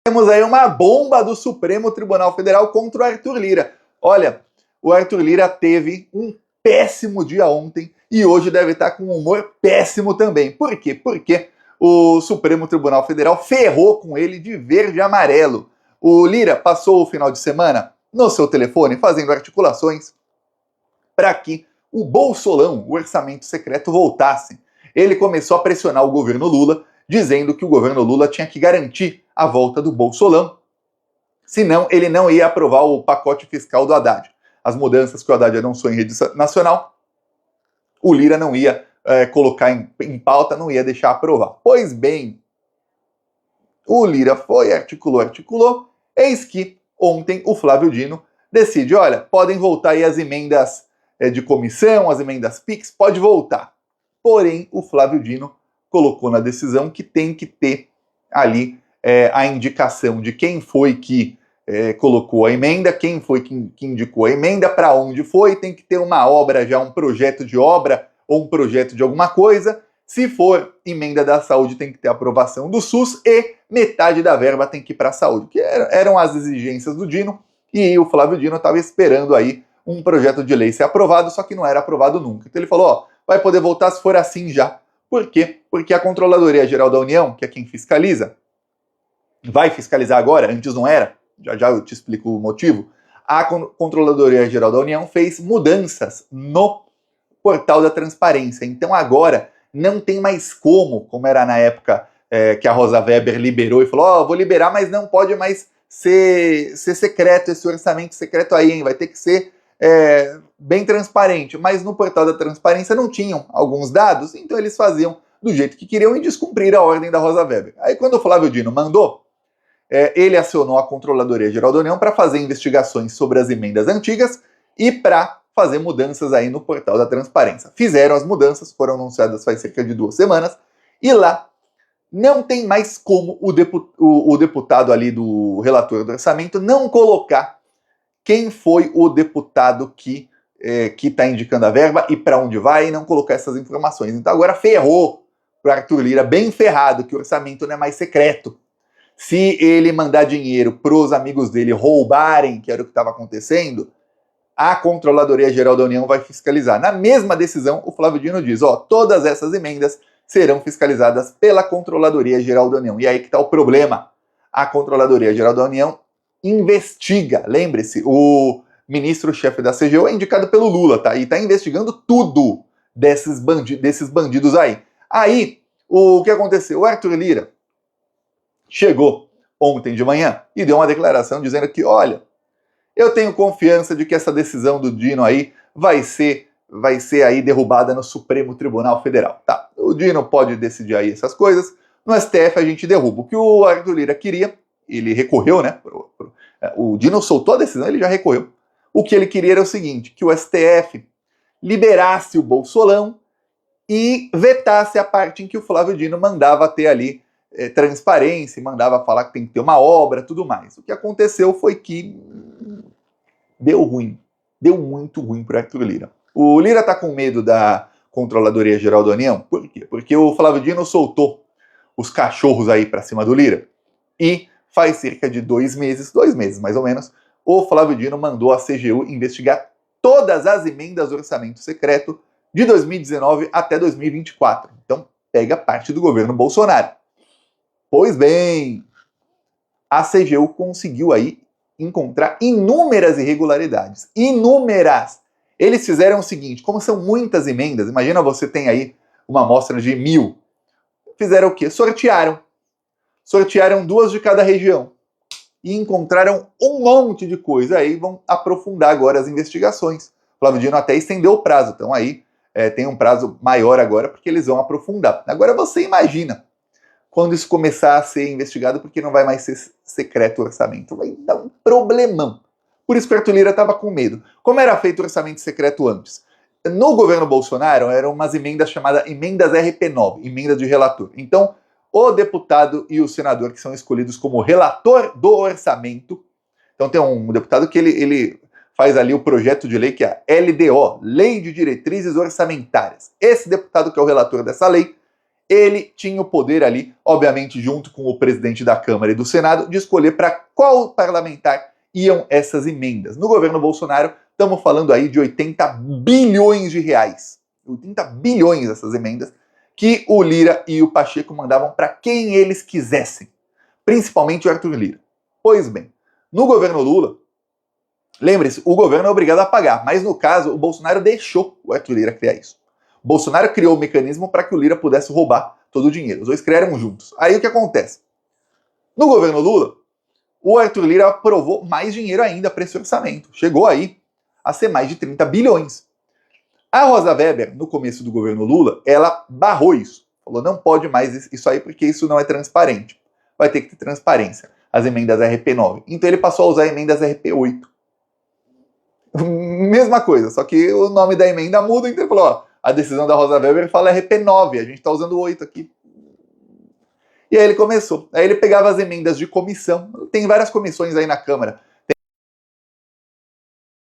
Temos aí uma bomba do Supremo Tribunal Federal contra o Arthur Lira. Olha, o Arthur Lira teve um péssimo dia ontem e hoje deve estar com um humor péssimo também. Por quê? Porque o Supremo Tribunal Federal ferrou com ele de verde e amarelo. O Lira passou o final de semana no seu telefone fazendo articulações para que o Bolsolão, o orçamento secreto, voltasse. Ele começou a pressionar o governo Lula, dizendo que o governo Lula tinha que garantir a volta do Bolsolão, senão ele não ia aprovar o pacote fiscal do Haddad. As mudanças que o Haddad anunciou em rede nacional, o Lira não ia colocar em pauta, não ia deixar aprovar. Pois bem, o Lira foi, articulou, eis que ontem o Flávio Dino decide, olha, podem voltar aí as emendas de comissão, as emendas PIX, pode voltar. Porém, o Flávio Dino colocou na decisão que tem que ter ali a indicação de quem foi que colocou a emenda, quem foi que indicou a emenda, para onde foi, tem que ter uma obra já, um projeto de obra ou um projeto de alguma coisa. Se for emenda da saúde, tem que ter aprovação do SUS e metade da verba tem que ir para a saúde, que eram as exigências do Dino, e o Flávio Dino estava esperando aí um projeto de lei ser aprovado, só que não era aprovado nunca. Então ele falou, ó, vai poder voltar se for assim já. Por quê? Porque a Controladoria Geral da União, que é quem fiscaliza, vai fiscalizar agora, antes não era, já eu te explico o motivo. A Controladoria Geral da União fez mudanças no portal da transparência. Então agora não tem mais como era na época que a Rosa Weber liberou e falou, ó, vou liberar, mas não pode mais ser secreto esse orçamento secreto aí, hein? Vai ter que ser bem transparente. Mas no portal da transparência não tinham alguns dados, então eles faziam do jeito que queriam e descumpriram a ordem da Rosa Weber. Aí quando o Flávio Dino mandou, ele acionou a Controladoria Geral da União para fazer investigações sobre as emendas antigas e para fazer mudanças aí no portal da transparência. Fizeram as mudanças, foram anunciadas faz cerca de 2 semanas, e lá não tem mais como o deputado ali do relator do orçamento não colocar quem foi o deputado que está indicando a verba e para onde vai, e não colocar essas informações. Então agora ferrou para o Arthur Lira, bem ferrado, que o orçamento não é mais secreto. Se ele mandar dinheiro para os amigos dele roubarem, que era o que estava acontecendo, a Controladoria Geral da União vai fiscalizar. Na mesma decisão, o Flávio Dino diz, ó, todas essas emendas serão fiscalizadas pela Controladoria Geral da União. E aí que está o problema. A Controladoria Geral da União investiga. Lembre-se, o ministro-chefe da CGU é indicado pelo Lula, tá? E está investigando tudo desses bandidos aí. Aí, o que aconteceu? O Arthur Lira chegou ontem de manhã e deu uma declaração dizendo que, olha, eu tenho confiança de que essa decisão do Dino aí vai ser aí derrubada no Supremo Tribunal Federal. Tá, o Dino pode decidir aí essas coisas, no STF a gente derruba. O que o Arthur Lira queria, ele recorreu, né? O Dino soltou a decisão, ele já recorreu. O que ele queria era o seguinte, que o STF liberasse o Bolsolão e vetasse a parte em que o Flávio Dino mandava ter ali transparência, mandava falar que tem que ter uma obra, tudo mais. O que aconteceu foi que deu ruim, deu muito ruim para Arthur Lira. O Lira tá com medo da Controladoria Geral da União, por quê? Porque o Flávio Dino soltou os cachorros aí para cima do Lira e faz cerca de 2 meses mais ou menos, o Flávio Dino mandou a CGU investigar todas as emendas do orçamento secreto de 2019 até 2024. Então, pega parte do governo Bolsonaro. Pois bem, a CGU conseguiu aí encontrar inúmeras irregularidades. Inúmeras! Eles fizeram o seguinte, como são muitas emendas, imagina você tem aí uma amostra de 1000. Fizeram o quê? Sortearam 2 de cada região. E encontraram um monte de coisa. Aí vão aprofundar agora as investigações. O Flávio Dino até estendeu o prazo. Então aí tem um prazo maior agora, porque eles vão aprofundar. Agora você imagina quando isso começar a ser investigado, porque não vai mais ser secreto o orçamento. Vai dar um problemão. Por isso que o Arthur Lira estava com medo. Como era feito o orçamento secreto antes? No governo Bolsonaro, eram umas emendas chamadas emendas RP9, emenda de relator. Então, o deputado e o senador que são escolhidos como relator do orçamento, então tem um deputado que ele faz ali o projeto de lei, que é a LDO, Lei de Diretrizes Orçamentárias. Esse deputado que é o relator dessa lei, ele tinha o poder ali, obviamente junto com o presidente da Câmara e do Senado, de escolher para qual parlamentar iam essas emendas. No governo Bolsonaro, estamos falando aí de 80 bilhões de reais. 80 bilhões essas emendas que o Lira e o Pacheco mandavam para quem eles quisessem, principalmente o Arthur Lira. Pois bem, no governo Lula, lembre-se, o governo é obrigado a pagar, mas no caso, o Bolsonaro deixou o Arthur Lira criar isso. O Bolsonaro criou o mecanismo para que o Lira pudesse roubar todo o dinheiro. Os dois criaram juntos. Aí o que acontece? No governo Lula, o Arthur Lira aprovou mais dinheiro ainda para esse orçamento. Chegou aí a ser mais de 30 bilhões. A Rosa Weber, no começo do governo Lula, ela barrou isso. Falou, não pode mais isso aí porque isso não é transparente. Vai ter que ter transparência. As emendas RP9. Então ele passou a usar emendas RP8. Mesma coisa, só que o nome da emenda muda, então ele falou, ó, a decisão da Rosa Weber fala RP9, a gente está usando 8 aqui. E aí ele começou. Aí ele pegava as emendas de comissão. Tem várias comissões aí na Câmara.